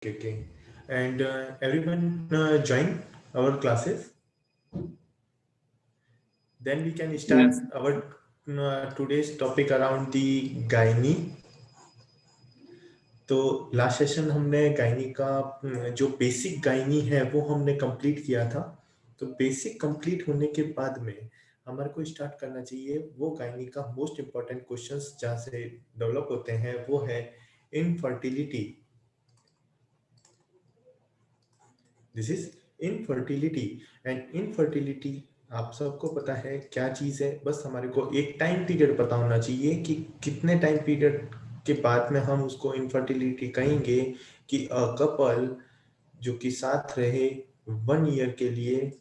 Okay. And everyone join our classes. Then we can Yes, start our today's topic around the gynae. तो last session हमने gynae का जो basic gynae है वो हमने complete किया था। तो बेसिक कंप्लीट होने के बाद में हमारे को स्टार्ट करना चाहिए वो गायनी का मोस्ट इम्पोर्टेंट क्वेश्चंस जहाँ से डेवलप होते हैं वो है infertility. This is infertility. And infertility आप सबको पता है क्या चीज़ है, बस हमारे को एक टाइम पीरियड पता होना चाहिए कि कितने टाइम पीरियड के बाद में हम उसको इनफर्टिलिटी कहेंगे कि अ कपल जो कि साथ रहे 1 ईयर के लिए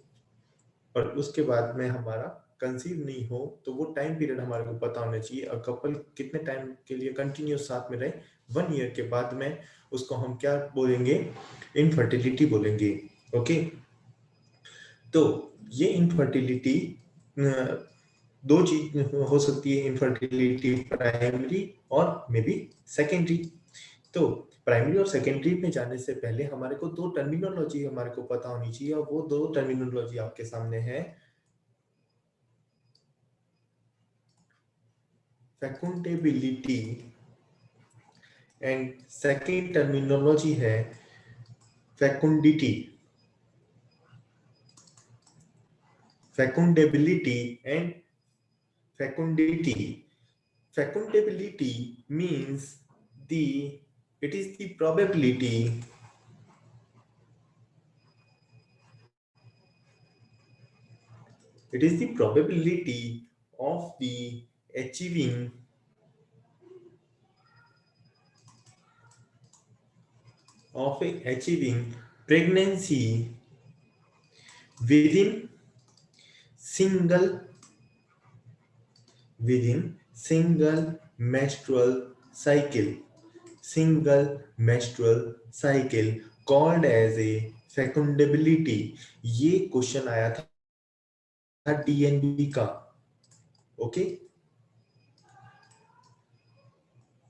और उसके बाद में हमारा कंसीव नहीं हो, तो वो टाइम पीरियड हमारे को पता होना चाहिए। अ कपल कितने टाइम के लिए कंटिन्यूस साथ में रहे, 1 ईयर के बाद में उसको हम क्या बोलेंगे, इनफर्टिलिटी बोलेंगे। ओके। तो ये इनफर्टिलिटी दो चीज हो सकती है, इनफर्टिलिटी प्राइमरी और मे बी सेकेंडरी। तो प्राइमरी और सेकेंडरी में जाने से पहले हमारे को दो टर्मिनोलॉजी हमारे को पता होनी चाहिए, और वो दो टर्मिनोलॉजी आपके सामने है। फेकुंडेबिलिटी एंड सेकेंड टर्मिनोलॉजी है फेकुंडिटी। फेकुंडेबिलिटी and fecundity. Fecundability means the it is the probability it is the probability of the achieving achieving pregnancy within single single menstrual cycle, single menstrual cycle called as a fecundability। ये question आया था DNB का। Okay.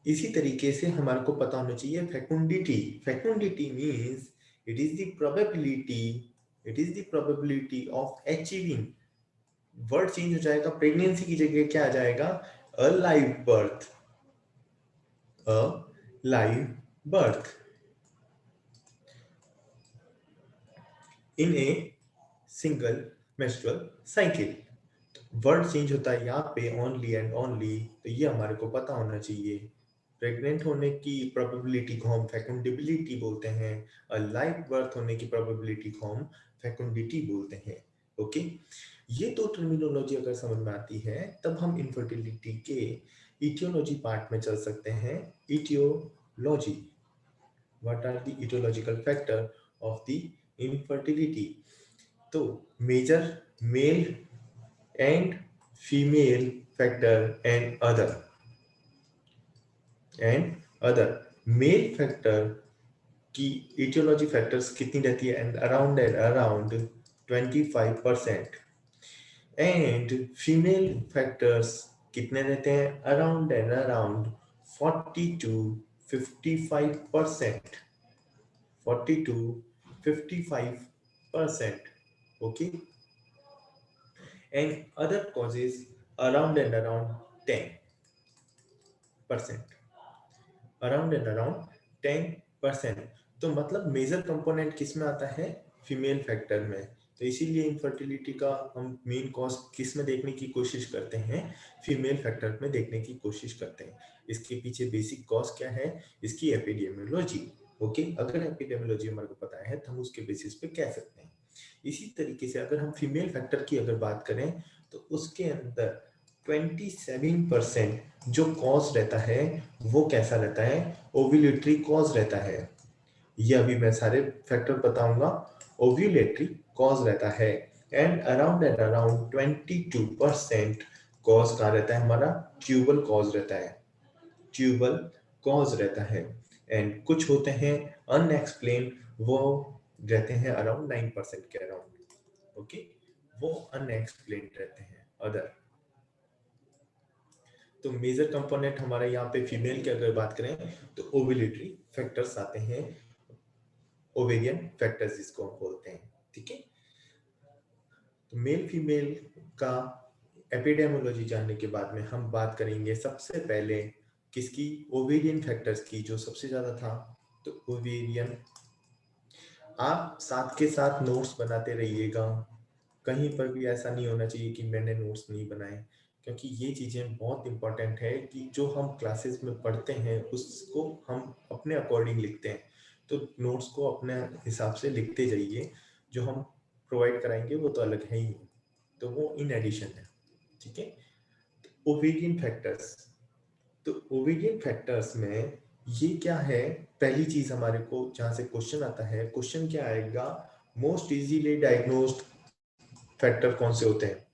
इसी तरीके से हमारे को पता होना चाहिए fecundity. Fecundity means it is the probability of achieving. Word change हो जाएगा, प्रेगनेंसी की जगह क्या आ जाएगा, a live birth. A live birth in a single menstrual cycle. Word change होता है यहाँ पे ओनली एंड ओनली, तो ये हमारे को पता होना चाहिए। प्रेग्नेंट होने की प्रोबेबिलिटी को हम फेकुंडिबिलिटी बोलते हैं, और लाइव बर्थ होने की प्रोबेबिलिटी को हम फेकुंडिटी बोलते हैं। ओके। ये दो टर्मिनोलॉजी अगर समझ में आती है तब हम इनफर्टिलिटी के इटियोलॉजी पार्ट में चल सकते हैं। Etiology, what are the etiological factor of the infertility. तो major male and female factor and other male factor की इटियोलॉजी फैक्टर्स कितनी रहती है, and around 25%। And female factors कितने रहते हैं, around 40 to 55%। 40 to 55%। Okay. And other causes around 10%। Around 10%। तो मतलब मेजर कंपोनेंट किस में आता है, फीमेल फैक्टर में। तो इसीलिए इनफर्टिलिटी का हम मेन कॉज किस में देखने की कोशिश करते हैं, फीमेल फैक्टर में देखने की कोशिश करते हैं। इसके पीछे बेसिक कॉज क्या है, इसकी एपिडेमियोलॉजी। ओके। अगर एपिडेमियोलॉजी हमारे को पता है तो हम उसके बेसिस पे कह सकते हैं। इसी तरीके से अगर हम फीमेल फैक्टर की अगर बात करें तो उसके अंदर 27% जो कॉज रहता है वो कैसा रहता है, ओव्यूलेटरी कॉज रहता है। ये अभी मैं सारे फैक्टर बताऊंगा। ओव्यूलेटरी कॉज रहता है। एंड अराउंड 22% कॉज कहाँ रहता है हमारा, ट्यूबल कॉज रहता है। ट्यूबल कॉज रहता है। एंड कुछ होते हैं अनएक्सप्लेन, वो रहते हैं अराउंड 9% के अराउंड। ओके। वो अनएक्सप्लेन रहते हैं अदर। तो मेजर कंपोनेंट हमारे यहाँ पे फीमेल की अगर बात करें तो ओव्यूलेटरी फैक्टर्स आते हैं। ओवेरियन फैक्टर्स जिसको हम बोलते हैं, ठीक है। तो मेल फीमेल का एपिडेमोलॉजी जानने के बाद में हम बात करेंगे सबसे पहले किसकी, ओवेरियन फैक्टर्स की, जो सबसे ज्यादा था। तो ओवेरियन, आप साथ के साथ नोट्स बनाते रहिएगा, कहीं पर भी ऐसा नहीं होना चाहिए कि मैंने नोट्स नहीं बनाए, क्योंकि ये चीजें बहुत इंपॉर्टेंट है कि जो हम क्लासेस में पढ़ते हैं उसको हम अपने अकॉर्डिंग लिखते हैं। तो नोट्स को अपने हिसाब से लिखते जाइए, जो हम प्रोवाइड कराएंगे वो तो अलग है ही, तो वो इन एडिशन है, ठीक है। ओवेरियन फैक्टर्स, तो ओवेरियन फैक्टर्स में ये क्या है, पहली चीज हमारे को जहां से क्वेश्चन आता है, क्वेश्चन क्या आएगा, मोस्ट इजीली डायग्नोस्ड फैक्टर कौन से होते हैं,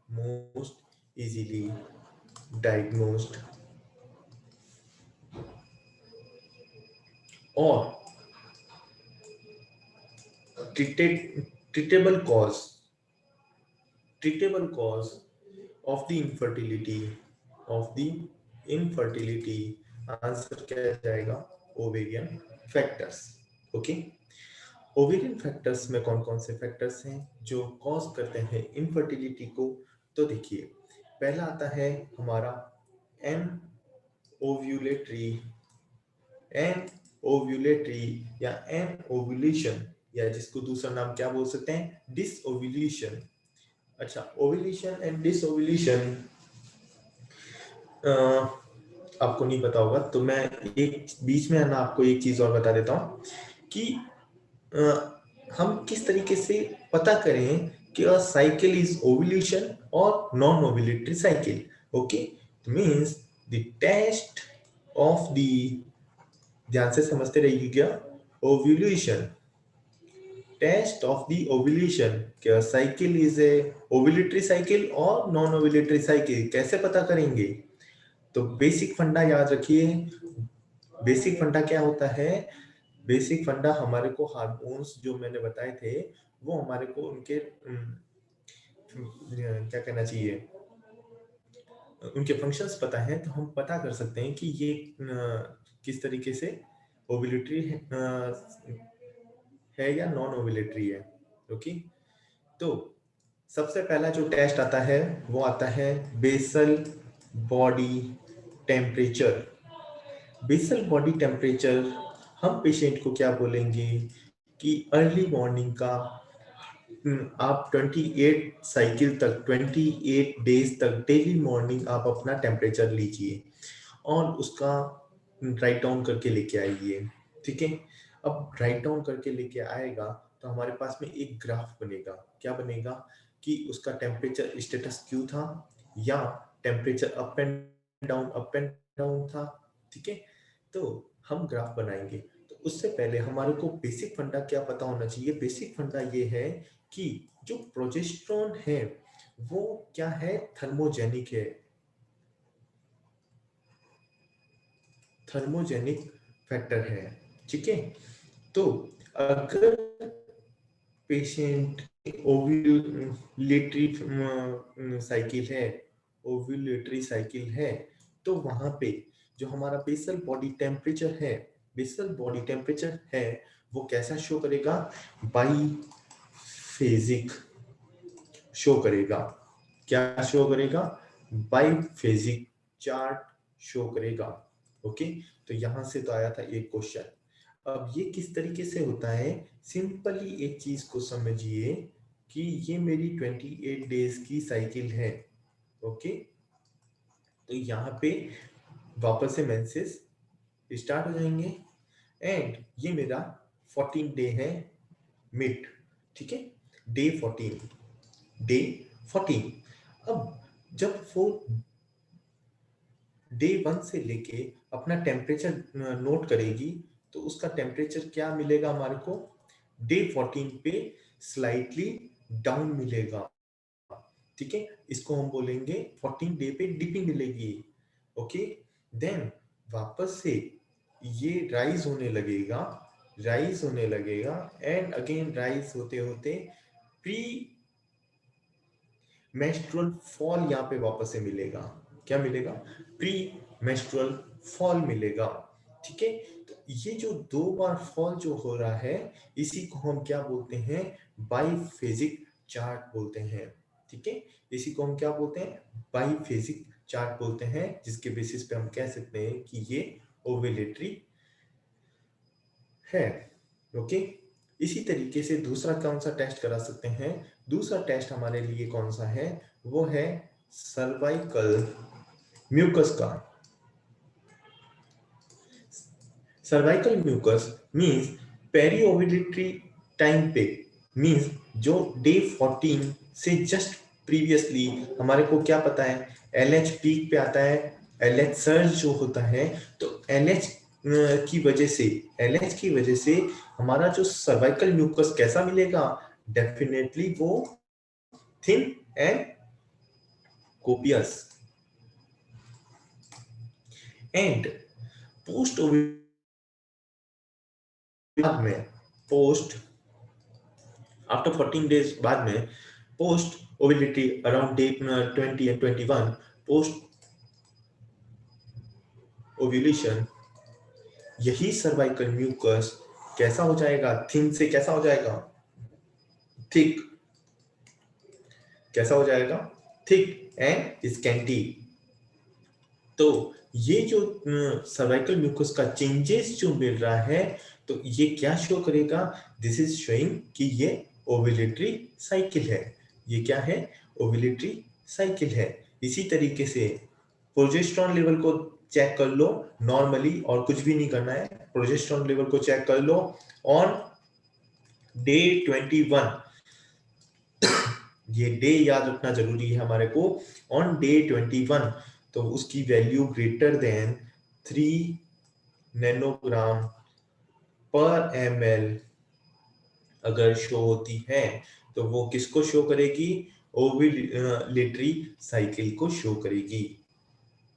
मोस्ट इजीली डायग्नोस्ड और treatable cause, treatable cause of the infertility, of the infertility, answer क्या जाएगा, ovarian factors, okay. Ovarian factors में कौन कौन से फैक्टर्स हैं जो कॉज करते हैं इनफर्टिलिटी को, तो देखिए पहला आता है हमारा एन ओव्यूलेटरी, एन ओव्यूलेटरी या एन ओव्यूलेशन, या जिसको दूसरा नाम क्या बोल सकते हैं, डिसओव्यूलेशन। अच्छा, ओव्यूलेशन एंड डिसओव्यूलेशन आपको नहीं पता होगा, तो मैं एक बीच में है ना आपको एक चीज और बता देता हूँ कि हम किस तरीके से पता करें कि अ साइकिल इज ओव्यूलेशन और non ovulatory cycle, okay. Means the test of the, ध्यान से समझते रहिएगा, ovulation, test of the ovulation, क्या cycle is a ovulatory cycle और नॉन ओव्यूलेटरी साइकिल, कैसे पता करेंगे, तो बेसिक फंडा याद रखिए। बेसिक फंडा क्या होता है, बेसिक फंडा हमारे को हार्मोन्स जो मैंने बताए थे वो हमारे को उनके क्या कहना चाहिए, उनके फंक्शंस पता है, तो हम पता कर सकते हैं कि ये किस तरीके से ओव्यूलेटरी है या नॉन ओव्यूलेटरी है, ओके। तो सबसे पहला जो टेस्ट आता है वो आता है basal body temperature. Basal body temperature हम पेशेंट को क्या बोलेंगे कि अर्ली मॉर्निंग का आप 28 साइकिल तक, 28 डेज तक डेली मॉर्निंग आप अपना टेम्परेचर लीजिए और उसका राइट डाउन करके लेके आइए, ठीक है। अब राइट डाउन करके लेके आएगा तो हमारे पास में एक ग्राफ बनेगा, क्या बनेगा कि उसका टेम्परेचर स्टेटस क्यों था या टेम्परेचर अप एंड डाउन था, ठीक है। तो हम ग्राफ बनाएंगे, तो उससे पहले हमारे को बेसिक फंडा क्या पता होना चाहिए, बेसिक फंडा ये है कि जो प्रोजेस्टेरोन है वो क्या है, थर्मोजेनिक है, थर्मोजेनिक फैक्टर है, ठीक है। तो अगर पेशेंट ओव्यूलेटरी साइकिल है, ओव्यूलेटरी साइकिल है, तो वहां पे जो हमारा बेसल बॉडी टेम्परेचर है, बेसल बॉडी टेम्परेचर है वो कैसा शो करेगा, बाई फेजिक शो करेगा, क्या शो करेगा, बाई फेजिक चार्ट शो करेगा, ओके। तो यहां से तो आया था एक क्वेश्चन। अब ये किस तरीके से होता है, सिंपली एक चीज को समझिए कि ये मेरी 28 डेज की साइकिल है, ओके। तो यहाँ पे वापस से मेंसेस स्टार्ट हो जाएंगे एंड ये मेरा 14 डे है मिड, ठीक है, डे 14, डे 14। अब जब वो डे 1 से लेके अपना टेम्परेचर नोट करेगी तो उसका टेम्परेचर क्या मिलेगा हमारे को, डे 14 पे स्लाइटली डाउन मिलेगा, ठीक है। इसको हम बोलेंगे 14 डे पे डिपिंग मिलेगी, ओके। देन वापस से ये राइज होने लगेगा, राइज होने लगेगा एंड अगेन राइज होते होते प्री मेस्ट्रुअल फॉल यहाँ पे वापस से मिलेगा, क्या मिलेगा, प्री मेस्ट्रुअल फॉल मिलेगा, ठीक है। तो ये जो 2 बार फॉल जो हो रहा है, इसी को हम क्या बोलते हैं, बाइफेजिक चार्ट बोलते हैं। ठीक है, इसी को हम क्या बोलते हैं, बाइफेजिक चार्ट बोलते हैं, जिसके बेसिस पे हम कह सकते हैं कि ये ओवेलेटरी है। ओके, इसी तरीके से दूसरा कौन सा टेस्ट करा सकते हैं, दूसरा टेस्ट हमारे लिए कौन सा है, वो है सर्वाइकल म्यूकस का। Cervical mucus means peri ovulatory time पे, मीन्स जो डे 14 से जस्ट प्रीवियसली हमारे को क्या पता है, एलएच पीक पे आता है, एलएच सर्ज जो होता है, तो एलएच की वजह से, एलएच की वजह से हमारा जो सर्वाइकल म्यूकस कैसा मिलेगा, डेफिनेटली वो thin and copious. And post बाद में, पोस्ट आफ्टर 14 डेज बाद में, पोस्ट ओविलिटी around day 20 and 21, post ovulation, यही सर्वाइकल म्यूकस कैसा हो जाएगा, थिन से कैसा हो जाएगा, थिक, कैसा हो जाएगा, थिक एंड स्कैंटी। तो ये जो सर्वाइकल म्यूकस का चेंजेस जो मिल रहा है, तो ये क्या शो करेगा, दिस इज शोइंग कि ये ओव्यूलेटरी साइकिल है। ये क्या है, ओव्यूलेटरी साइकिल है। इसी तरीके से प्रोजेस्टेरॉन लेवल को चेक कर लो नॉर्मली, और कुछ भी नहीं करना है, प्रोजेस्टेरॉन लेवल को चेक कर लो ऑन डे 21। ये डे याद रखना जरूरी है हमारे को, ऑन डे 21, तो उसकी वैल्यू ग्रेटर देन 3 नैनोग्राम पर ml अगर शो होती है, तो वो किसको शो करेगी, ओव्यूलेटरी साइकिल को शो करेगी।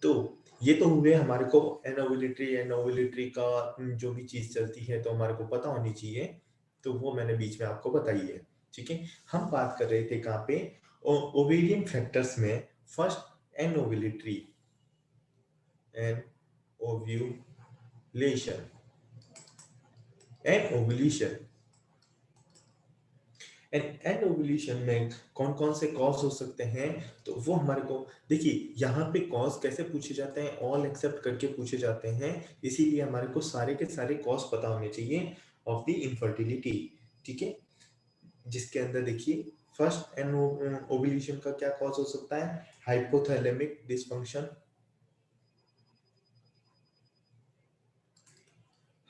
तो ये तो हुए हमारे को एनओव्यूलेटरी का जो भी चीज चलती है तो हमारे को पता होनी चाहिए, तो वो मैंने बीच में आपको बताई है। ठीक है, हम बात कर रहे थे कहाँ पे, ओवेरियन फैक्टर्स में, first anovulatory, anovulation, anovulation, and ovulation में कौन कौन से कॉज हो सकते हैं, तो वो हमारे को देखिए, यहाँ पे कॉज कैसे पूछे जाते हैं, ऑल एक्सेप्ट करके पूछे जाते हैं, इसीलिए हमारे को सारे के सारे कॉज पता होने चाहिए ऑफ द इनफर्टिलिटी। ठीक है, जिसके अंदर देखिए, फर्स्ट एंड ओव्यूलेशन का क्या कॉज हो सकता है, हाइपोथैलेमिक डिसफंक्शन,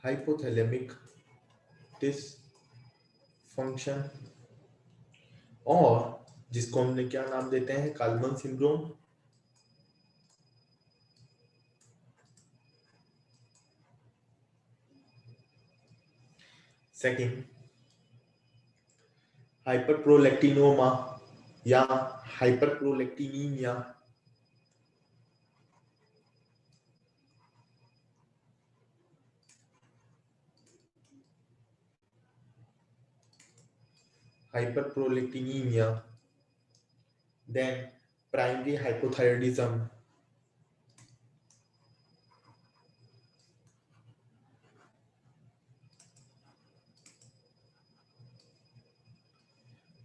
हाइपोथैलेमिक डिसफंक्शन, और जिसको हमने क्या नाम देते हैं, काल्मन सिंड्रोम। सेकंड, हाइपरप्रोलैक्टिनोमा या hyperprolactinemia, hyperprolactinemia, then primary hypothyroidism,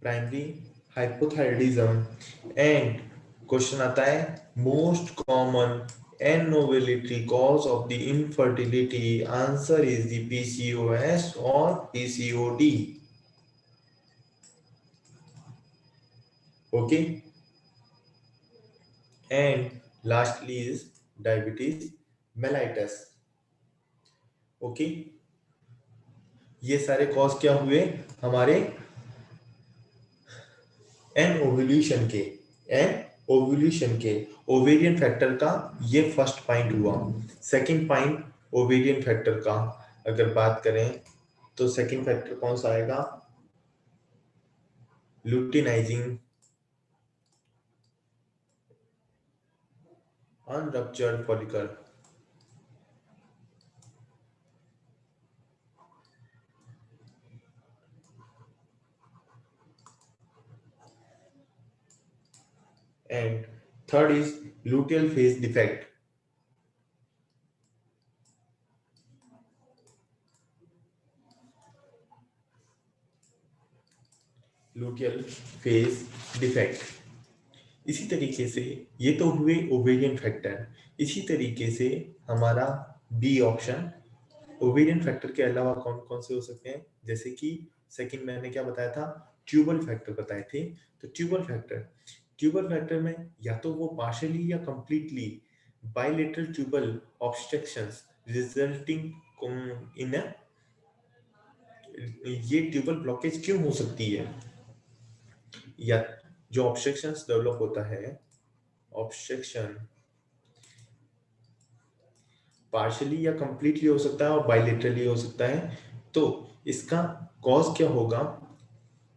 primary hypothyroidism. And question आता है, most common एनोवेलिटी cause of the infertility, answer is the PCOS और PCOD. Okay, and lastly is diabetes mellitus. Okay, ये सारे कॉज क्या हुए हमारे एन ओव्यूलेशन के, एन ओव्यूलेशन के, ओवेरियन फैक्टर का ये फर्स्ट पॉइंट हुआ। सेकंड पॉइंट ओवेरियन फैक्टर का अगर बात करें, तो सेकंड फैक्टर कौन सा आएगा, luteinizing unruptured follicle. And third is luteal phase defect. Luteal phase defect. इसी तरीके से ये तो हुए ओवेरियन फैक्टर। इसी तरीके से हमारा बी ऑप्शन, ओवेरियन फैक्टर के अलावा कौन कौन से हो सकते हैं, जैसे कि सेकंड मैंने क्या बताया था, ट्यूबल फैक्टर बताए थे। तो ट्यूबल फैक्टर में या तो वो पार्शियली या completely bilateral tubal obstructions resulting in a, ये ट्यूबल ब्लॉकेज क्यों हो सकती है, या जो ऑब्स्ट्रक्शंस डेवलप होता है, ऑब्स्ट्रक्शन पार्शियली या कंप्लीटली हो सकता है और बायलेटरली हो सकता है। तो इसका कॉज क्या होगा,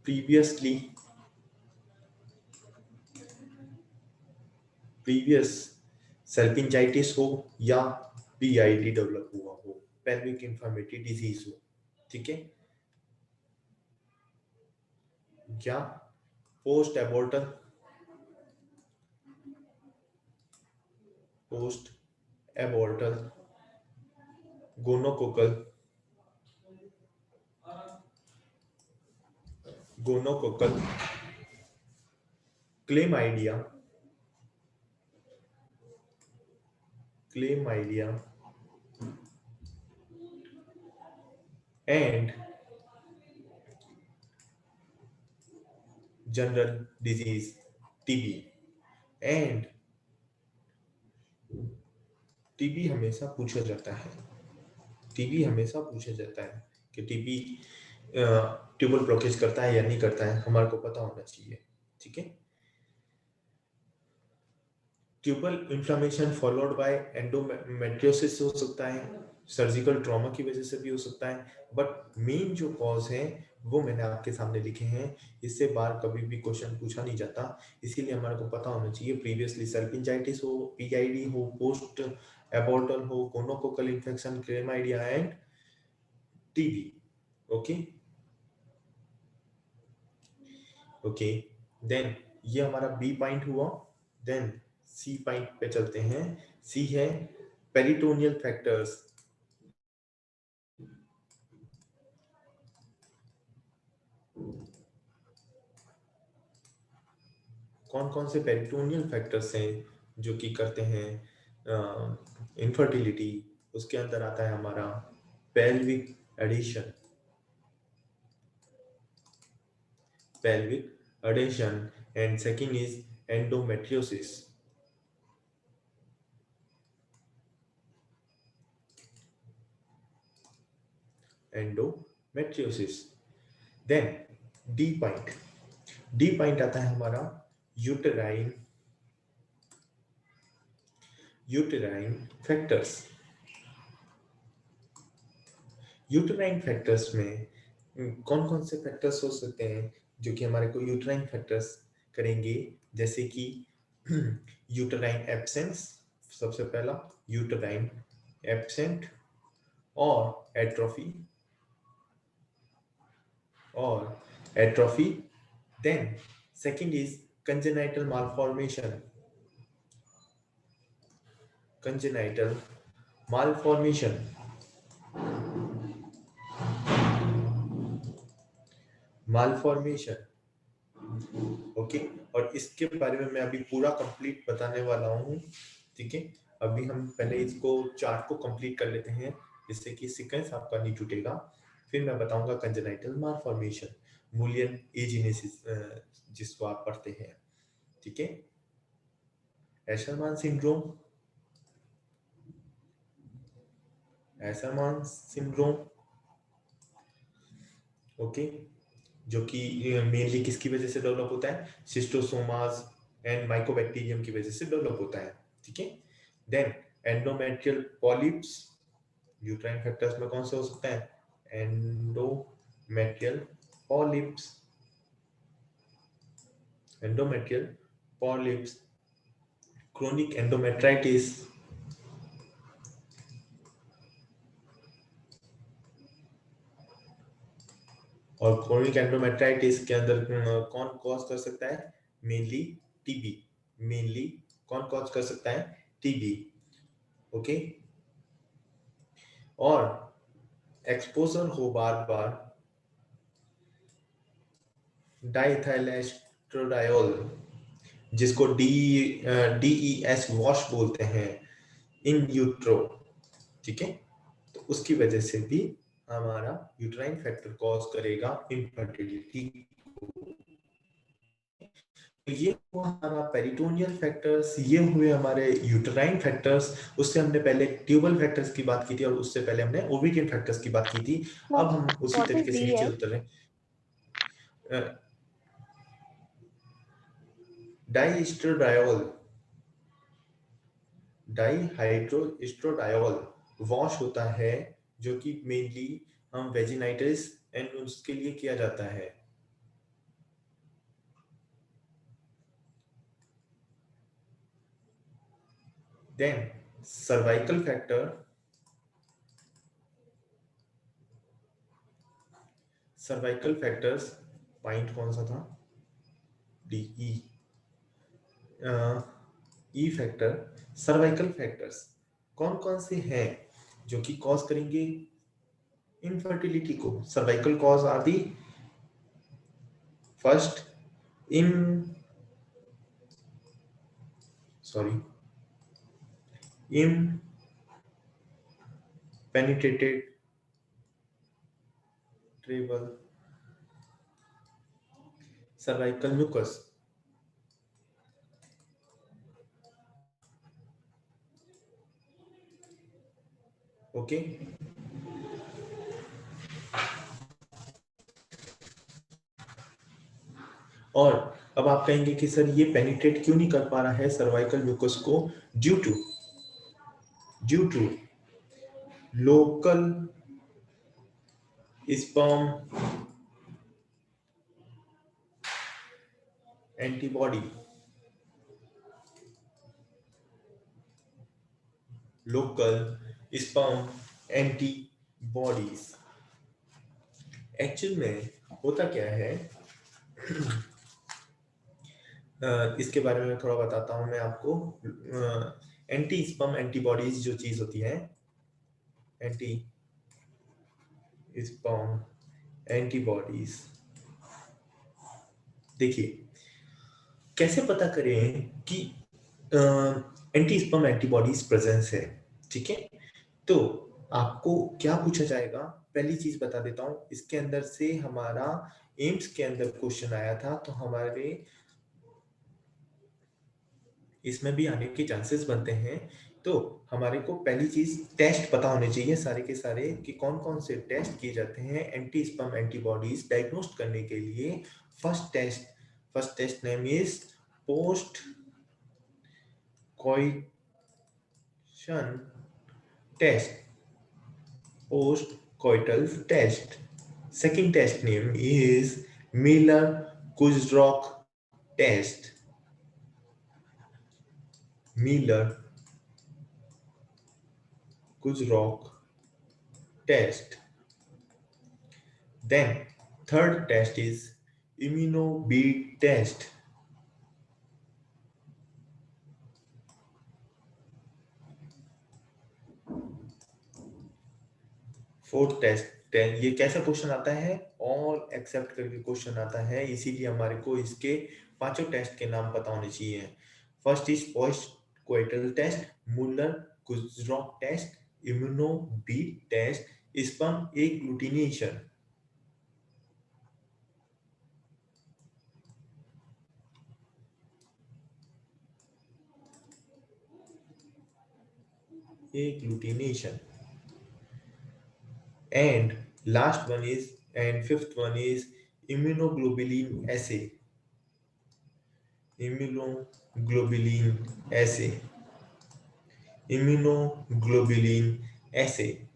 प्रीवियसली प्रीवियस सेल्फिंजाइटिस हो या पीआईडी डेवलप हुआ हो, पेल्विक इंफ्लेमेटरी डिजीज हो, ठीक है, या post abortal gonococcal gonococcal chlamydia and general disease TB. And TB हमेशा पूछा जाता है, टीबी हमेशा पूछा जाता है कि टीबी ट्यूबल ब्लॉकेज करता है या नहीं करता है, हमारे को पता होना चाहिए, ठीक है। Tubal inflammation followed by endometriosis हो सकता है, सर्जिकल ट्रॉमा की वजह से भी हो सकता है, बट मेन जो कॉज है वो मैंने आपके सामने लिखे हैं। इससे बाहर कभी भी क्वेश्चन पूछा नहीं जाता, इसीलिए हमारे को पता होना चाहिए प्रीवियसली सेल्फिंजाइटिस हो, पीआईडी हो, पोस्ट एबॉर्टल हो, gonococcal infection, chlamydia and TB. Okay okay, then ये हमारा बी पॉइंट हुआ। देन सी पॉइंट पे चलते हैं। सी है पेरिटोनियल फैक्टर्स। कौन कौन से पेरिटोनियल फैक्टर्स हैं जो कि करते हैं इनफर्टिलिटी। उसके अंदर आता है हमारा pelvic adhesion, and second is endometriosis. Then D point आता है हमारा यूटेराइन फैक्टर्स। यूटेराइन फैक्टर्स में कौन कौन से फैक्टर्स हो सकते हैं जो कि हमारे को यूटेराइन फैक्टर्स करेंगे, जैसे कि यूटेराइन एब्सेंस, सबसे पहला यूटेराइन एब्सेंट और atrophy. Then second is congenital malformation, congenital malformation okay. और इसके बारे में मैं अभी पूरा कंप्लीट बताने वाला हूँ, ठीक है। अभी हम पहले इसको चार्ट को कंप्लीट कर लेते हैं, जिससे कि सीक्वेंस आपका नहीं टूटेगा। फिर मैं बताऊंगा कंजेनाइटल मालफॉर्मेशन, मूलियन एजिनेसिस जिसको आप पढ़ते हैं, ठीक है। एशरमान सिंड्रोम, ओके, जो कि मेनली किसकी वजह से डेवलप होता है, सिस्टोसोमास एंड माइकोबैक्टीरियम की वजह से डेवलप होता है, ठीक है। Then endometrial polyps, uterine factors में कौन से हो सकता है, एंडोमेट्रियल पॉलिप्स, क्रोनिक एंडोमेट्राइटिस, और क्रोनिक एंडोमेट्राइटिस के अंदर कौन कॉज कर सकता है, मेनली टीबी, कौन कॉज कर सकता है, टीबी, ओके। और एक्सपोजर हो बार बार डाइथाइल एस्ट्रोडायोल, जिसको DES वॉश बोलते हैं, इन यूट्रो, ठीक है। तो उसकी वजह से भी हमारा यूट्राइन फैक्टर कॉज करेगा इनफर्टिलिटी। ये हुआ हमारा पेरिटोनियल फैक्टर्स, ये हुए हमारे यूट्राइन फैक्टर्स। उससे हमने पहले ट्यूबल फैक्टर्स की बात की थी और उससे पहले हमने ओवेरियन फैक्टर्स की बात की थी। अब हम उसी व्हाट इज तरीके से नीचे DS? उतर रहे हैं। डाइस्ट्रोडायोल, डाइहाइड्रोस्ट्रोडायोल वॉश होता है, जो कि मेनली हम वेजिनाइटिस एंड उसके लिए किया जाता है। Then cervical factor, cervical factors point कौन सा था, DE, E factor. Cervical factors कौन कौन से हैं जो कि कॉज करेंगे इनफर्टिलिटी को? Cervical cause are the first in sorry impenetrated ट्रेबल सर्वाइकल म्यूकस, ओके। और अब आप कहेंगे कि सर ये पेनिट्रेट क्यों नहीं कर पा रहा है सर्वाइकल म्यूकस को? Due to local sperm antibody, local sperm antibodies. Actual में होता क्या है, इसके बारे में थोड़ा बताता हूं मैं आपको। एंटी स्पर्म एंटीबॉडीज जो चीज होती है, एंटी स्पर्म एंटीबॉडीज, देखिए कैसे पता करें कि एंटी स्पर्म एंटीबॉडीज प्रेजेंस है, ठीक है। तो आपको क्या पूछा जाएगा, पहली चीज बता देता हूं, इसके अंदर से हमारा एम्स के अंदर क्वेश्चन आया था, तो हमारे इसमें भी आने के चांसेस बनते हैं। तो हमारे को पहली चीज टेस्ट पता होने चाहिए सारे के सारे कि कौन कौन से टेस्ट किए जाते हैं एंटी स्पर्म एंटीबॉडीज डायग्नोस्ट करने के लिए। First test name is post coition test, post coital test. Second test name is Miller-Kurzrock test. Miller-Kurzrock test. Then third test is immunobead test. Fourth test, ये कैसा क्वेश्चन आता है, ऑल एक्सेप्ट करके question आता है, इसीलिए हमारे को इसके पांचों टेस्ट के नाम पता होने चाहिए। First is post coital test, Muller Kurzrok test, immunobead test, sperm agglutination. Agglutination and last one is and fifth one is immunoglobulin assay. immunoglobulin assay immunoglobulin ऐसे,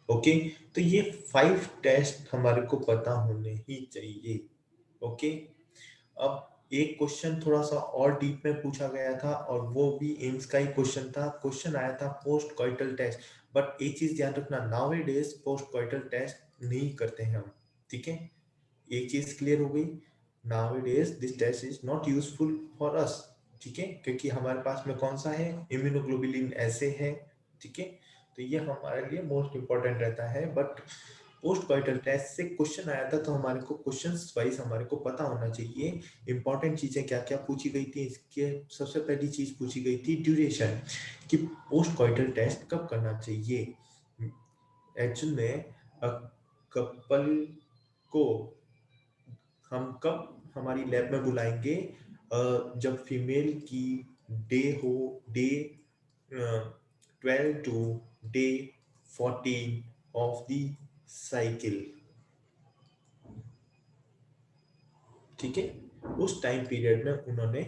ओके। तो ये 5 टेस्ट हमारे को पता होने ही चाहिए, ओके। अब एक क्वेश्चन थोड़ा सा और डीप में पूछा गया था और वो भी एम्स का ही क्वेश्चन था, क्वेश्चन आया था पोस्ट कॉइटल टेस्ट। बट एक चीज ध्यान रखना, नाउअडेज पोस्ट कॉइटल टेस्ट नहीं करते हैं हम, ठीक है। एक चीज क्लियर हो गई, nowadays this test is not useful for us, ठीक है, क्योंकि हमारे पास में कौन सा है, इम्यूनोग्लोबुलिन ऐसे है, ठीक है। तो ये हमारे लिए मोस्ट इंपॉर्टेंट रहता है, बट पोस्ट कॉइटल टेस्ट से क्वेश्चन आया था, तो हमारे को क्वेश्चंस वाइज हमारे को पता होना चाहिए इंपॉर्टेंट चीजें क्या क्या पूछी गई थी। इसके सबसे पहली चीज पूछी गई थी ड्यूरेशन, कि पोस्ट कॉइटल टेस्ट कब करना चाहिए। एक्चुअल में कपल को हम कब हमारी लैब में बुलाएंगे, जब फीमेल की डे हो, day 12 to day 14 of the cycle, ठीक है। उस टाइम पीरियड में उन्होंने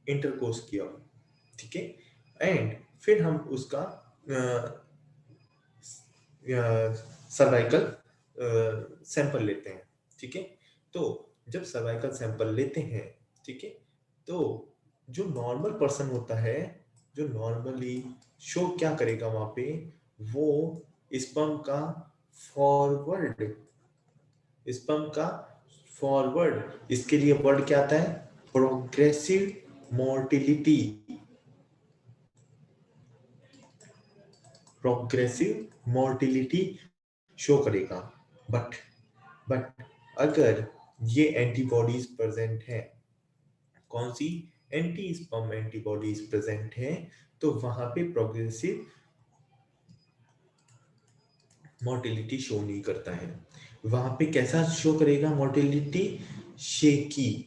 इंटरकोर्स किया, ठीक है। एंड फिर हम उसका सर्वाइकल सैंपल लेते हैं, ठीक है। तो जब सर्वाइकल सैंपल लेते हैं, ठीक है, तो जो नॉर्मल पर्सन होता है, जो नॉर्मली शो क्या करेगा वहां पे, वो स्पर्म का फॉरवर्ड, स्पर्म का फॉरवर्ड, इसके लिए वर्ड क्या आता है, progressive mortality, progressive mortality show करेगा। बट अगर ये एंटीबॉडीज प्रेजेंट है, कौन सी, एंटी स्पर्म एंटीबॉडीज प्रेजेंट है, तो वहां पे प्रोग्रेसिव मोर्टिलिटी शो नहीं करता है। वहां पे कैसा शो करेगा mortality, shaky,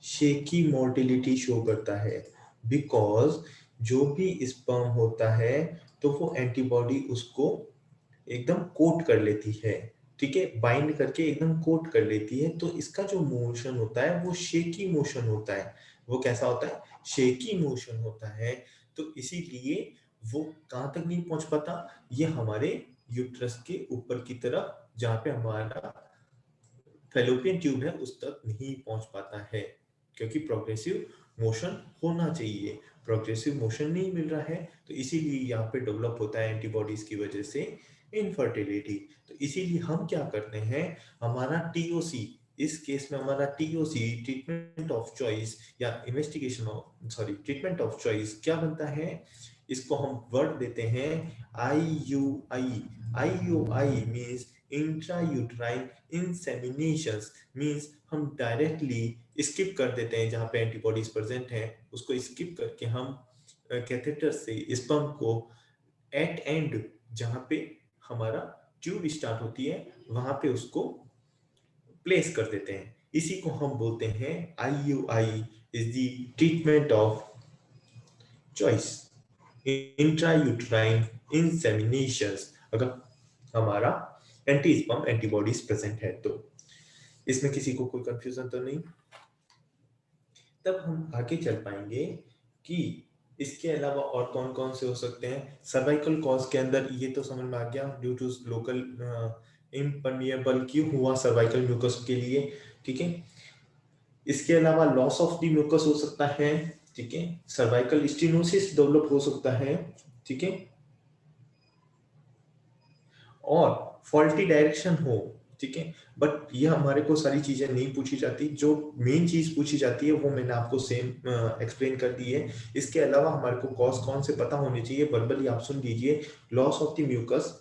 shaky mortality show करता है। बिकॉज जो भी स्पर्म होता है, तो वो एंटीबॉडी उसको एकदम कोट कर लेती है, ठीक है, बाइंड करके एकदम कोट कर लेती है। तो इसका जो मोशन होता है वो शेकी मोशन होता है। वो कैसा होता है, शेकी मोशन होता है। तो इसीलिए वो कहाँ तक नहीं पहुंच पाता, ये हमारे यूट्रस के ऊपर की तरफ, जहाँ पे हमारा फैलोपियन ट्यूब है, उस तक नहीं पहुंच पाता है, क्योंकि प्रोग्रेसिव मोशन होना चाहिए। प्रोग्रेसिव मोशन नहीं मिल रहा है, तो इसीलिए यहाँ पे डेवलप होता है एंटीबॉडीज की वजह से इनफर्टिलिटी। तो इसीलिए हम क्या करते हैं, हमारा टीओसी, इस केस में हमारा टीओसी, ट्रीटमेंट ऑफ चॉइस या investigation of, sorry, treatment of choice क्या बनता है, इसको हम वर्ड देते हैं IUI. IUI means intrauterine inseminations, means हम डायरेक्टली स्किप कर देते हैं, जहाँ पे एंटीबॉडीज प्रेजेंट हैं उसको स्किप करके हम कैथेटर से स्पर्म को एट एंड, जहाँ पे हमारा ट्यूब स्टार्ट होती है, वहां पे उसको प्लेस कर देते हैं। इसी को हम बोलते हैं IUI is the treatment of choice, intrauterine inseminations, अगर हमारा एंटी स्पर्म एंटीबॉडीज प्रेजेंट है तो। इसमें किसी को कोई कंफ्यूजन तो नहीं। तब हम आगे चल पाएंगे कि इसके अलावा और कौन कौन से हो सकते हैं। सर्वाइकल कॉज के अंदर ये तो समझ में आ गया, ड्यू टू लोकल इम्परमिएबल क्यों हुआ सर्वाइकल म्यूकस के लिए, ठीक है। इसके अलावा लॉस ऑफ द म्यूकस हो सकता है, ठीक है, सर्वाइकल स्टेनोसिस डेवलप हो सकता है, ठीक है, और फॉल्टी डायरेक्शन हो, ठीक है। बट ये हमारे को सारी चीजें नहीं पूछी जाती, जो मेन चीज पूछी जाती है वो मैंने आपको सेम एक्सप्लेन कर दी है। इसके अलावा हमारे को कॉज कौन से पता होने चाहिए, वर्बली आप सुन लीजिए, loss of the mucus,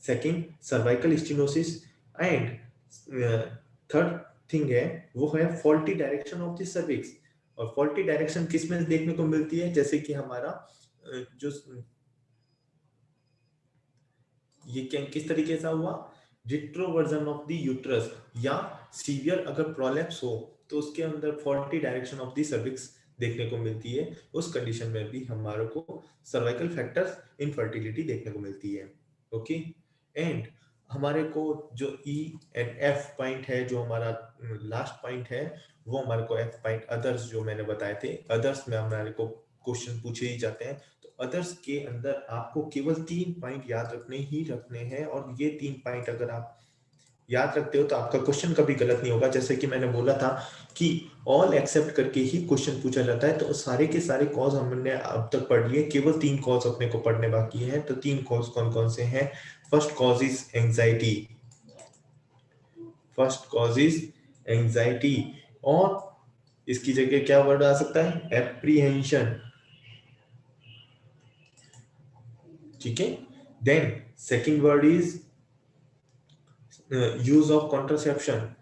second cervical stenosis, and third thing है वो है faulty direction of the cervix. और फॉल्टी डायरेक्शन किस में देखने को मिलती है, जैसे कि हमारा जो ये क्या किस तरीके से हुआ, रिट्रोवर्जन ऑफ द यूट्रस, या सीवियर अगर प्रोलैप्स हो तो उसके अंदर faulty direction of the cervix देखने को मिलती है। उस कंडीशन में भी हमारे को सर्वाइकल फैक्टर्स इनफर्टिलिटी देखने को मिलती है, ओके। एंड हमारे को जो ई एंड एफ पॉइंट है, जो हमारा लास्ट पॉइंट है, वो हमारे को एफ पॉइंट अदर्स जो मैंने बताए थे, अदर्स में हमारे को क्वेश्चन पूछे ही जाते हैं। अदर्स के अंदर आपको केवल 3 पॉइंट याद रखने ही रखने हैं, और ये 3 पॉइंट अगर आप याद रखते हो तो आपका क्वेश्चन कभी गलत नहीं होगा। जैसे कि मैंने बोला था कि ऑल एक्सेप्ट करके ही क्वेश्चन पूछा जाता है, तो सारे के सारे कॉज हमने अब तक पढ़ लिए, केवल 3 कॉज अपने को पढ़ने बाकी हैं। तो 3 कॉज कौन कौन से हैं, first cause is anxiety, first cause is anxiety, और इसकी जगह क्या वर्ड आ सकता है, एप्रीहेंशन, ठीक है। Then second word is use of contraception.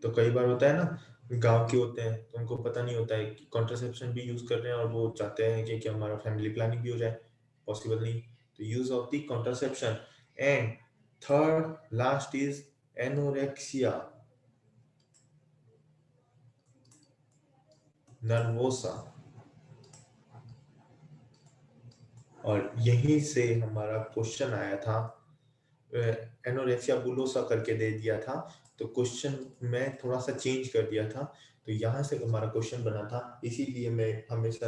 तो कई बार होता है ना, गांव के होते हैं तो उनको पता नहीं होता है कि कॉन्ट्रासेप्शन भी यूज कर रहे हैं और वो चाहते हैं कि हमारा फैमिली प्लानिंग भी हो जाए, पॉसिबल नहीं। तो use of the contraception. And third last is anorexia nervosa. और यहीं से हमारा क्वेश्चन आया था, एनोरेक्सिया बुलोसा करके दे दिया था, तो क्वेश्चन मैं थोड़ा सा चेंज कर दिया था, तो यहाँ से हमारा क्वेश्चन बना था। इसीलिए मैं हमेशा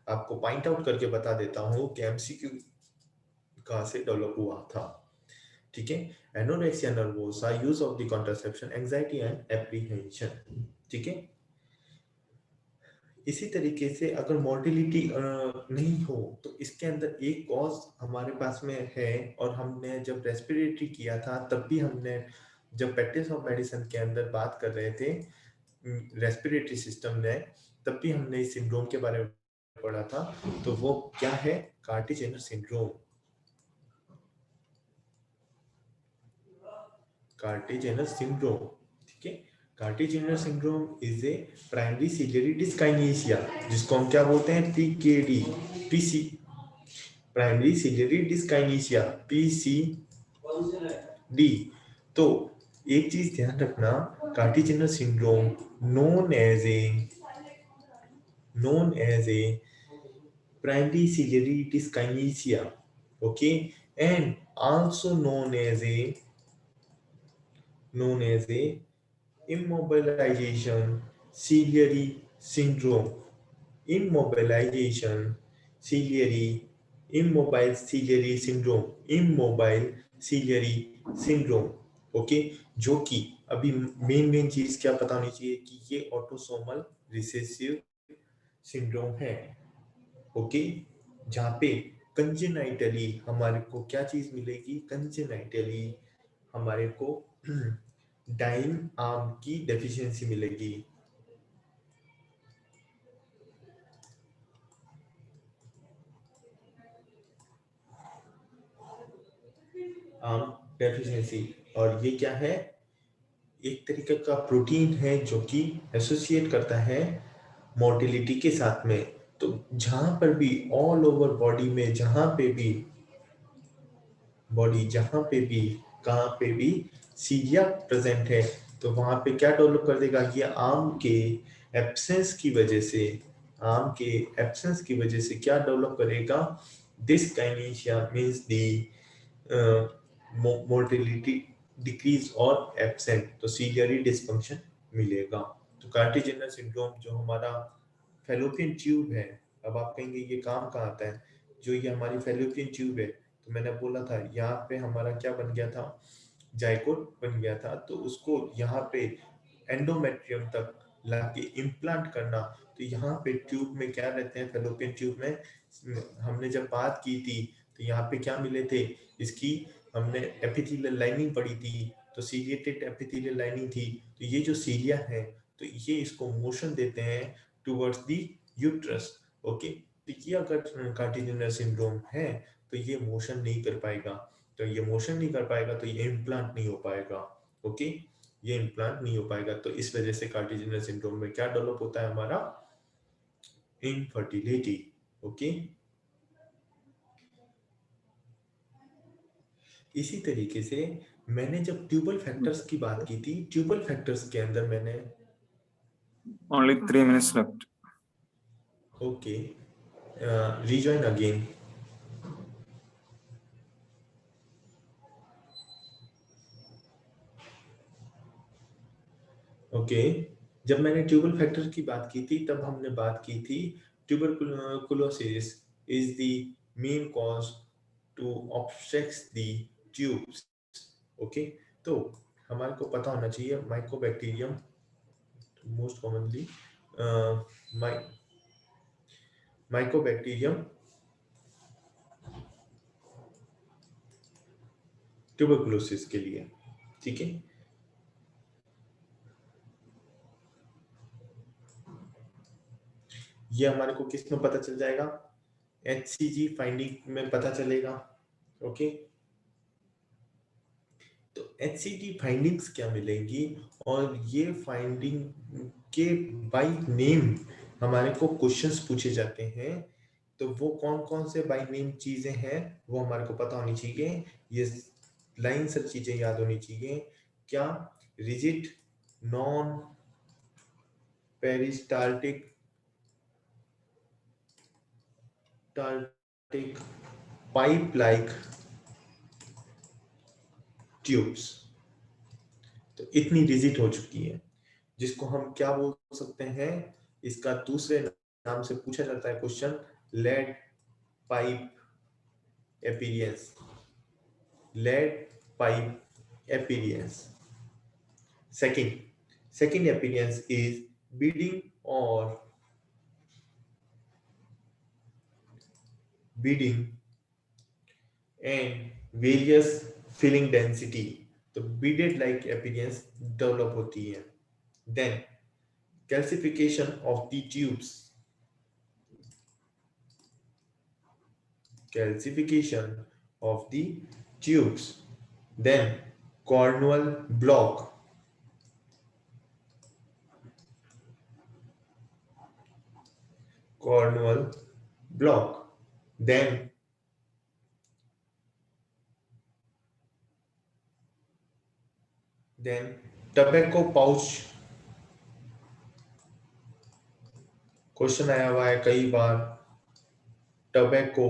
आपको पॉइंट आउट करके बता देता हूँ कि एमसीक्यू कहाँ से डेवलप हुआ था। ठीक है, anorexia nervosa, use of the contraception, anxiety and apprehension. ठीक है, इसी तरीके से अगर मोर्टिलिटी नहीं हो तो इसके अंदर एक कॉज हमारे पास में है। और हमने जब रेस्पिरेटरी किया था तब भी हमने, जब प्रैक्टिस ऑफ मेडिसिन के अंदर बात कर रहे थे रेस्पिरेटरी सिस्टम में, तब भी हमने इस सिंड्रोम के बारे में पढ़ा था। तो वो क्या है? Carti-Jenner syndrome. कार्टी-जेनर सिंड्रोम, ठीक है। Carti-Jenner syndrome is a primary ciliary dyskinesia, जिसको हम क्या बोलते हैं? PKD, PC, primary ciliary dyskinesia, PCD. तो एक चीज ध्यान रखना, Carti-Jenner syndrome known as a primary ciliary dyskinesia, okay, and also known as a immobilization ciliary syndrome. Immobilization ciliary, immobile ciliary syndrome, immobile ciliary syndrome, okay. जो कि अभी main चीज क्या पता होनी चाहिए कि ये ऑटोसोमल रिसेसिव सिंड्रोम है, ओके। जहाँ पे कंजेनाइटली हमारे को क्या चीज मिलेगी? कंजेनाइटली हमारे को डाइन आर्म की डेफिशिएंसी मिलेगी। आर्म डेफिशिएंसी, और ये क्या है? एक तरीके का प्रोटीन है जो कि एसोसिएट करता है मोर्टिलिटी के साथ में। तो जहां पर भी ऑल ओवर बॉडी में, जहां पे भी बॉडी, जहां पे भी, कहां पे भी सीरिया प्रेजेंट है, तो वहां पे क्या डेवलप कर देगा? ये आर्म के एब्सेंस की वजह से, आर्म के एब्सेंस की वजह से क्या डेवलप करेगा? Dyskinesia means the motility decrease और एब्सेंट, तो सीलियरी डिस्फंक्शन मिलेगा। तो कार्टिजेनर सिंड्रोम जो हमारा फैलोपियन ट्यूब है, अब आप कहेंगे ये काम कहाँ आता है? जो ये हमारी फैलोपियन ट्यूब है, तो मैंने बोला था यहाँ पे हमारा क्या बन गया था? जाइकोट बन गया था, तो उसको यहाँ पे एंडोमेट्रियम तक लाके इम्प्लांट करना। तो यहाँ पे ट्यूब में क्या रहते हैं? फैलोपियन ट्यूब में हमने जब बात की थी तो यहाँ पे क्या मिले थे? इसकी हमने एपिथेलियल लाइनिंग पढ़ी थी, तो सीलिएटेड एपिथेलियल लाइनिंग थी। तो ये जो सीलिया है, तो ये इसको मोशन देते हैं टुवर्ड्स द यूट्रस, ओके। तो ये अगर कार्टिजेनर सिंड्रोम है तो ये मोशन नहीं कर पाएगा, तो ये मोशन नहीं कर पाएगा तो ये इम्प्लांट नहीं हो पाएगा, ओके। ये इम्प्लांट नहीं हो पाएगा, तो इस वजह से कार्टिजेनर सिंड्रोम में क्या डेवलप होता है? हमारा इनफर्टिलिटी, ओके। इसी तरीके से मैंने जब ट्यूबल फैक्टर्स की बात की थी, ट्यूबल फैक्टर्स के अंदर मैंने Only 3 minutes left. Okay, rejoin again. Okay, जब मैंने ट्यूबल फैक्टर की बात की थी तब हमने बात की थी tuberculosis is the main cause to obstruct the tubes, okay. तो हमारे को पता होना चाहिए mycobacterium most commonly, mycobacterium tuberculosis के लिए, ठीक है। ये हमारे को किस में पता चल जाएगा, HCG फाइंडिंग में पता चलेगा। ओके, तो HCG फाइंडिंग्स क्या मिलेंगी, और ये फाइंडिंग के बाय नेम हमारे को क्वेश्चंस पूछे जाते हैं, तो वो कौन कौन से बाय नेम चीजें हैं वो हमारे को पता होनी चाहिए। ये लाइन सब चीजें याद होनी चाहिए। क्या, rigid, non peristaltic, pipe like tubes. तो इतनी रिजिड हो चुकी है, जिसको हम क्या बोल सकते हैं, इसका दूसरे नाम से पूछा जाता है question, lead pipe appearance. Lead pipe appearance. second appearance is beading and various filling density, तो beaded like appearance develop होती है। then calcification of the tubes, calcification of the tubes, then cornual block, cornual block, then tobacco pouch। Question आया हुआ है कई बार, tobacco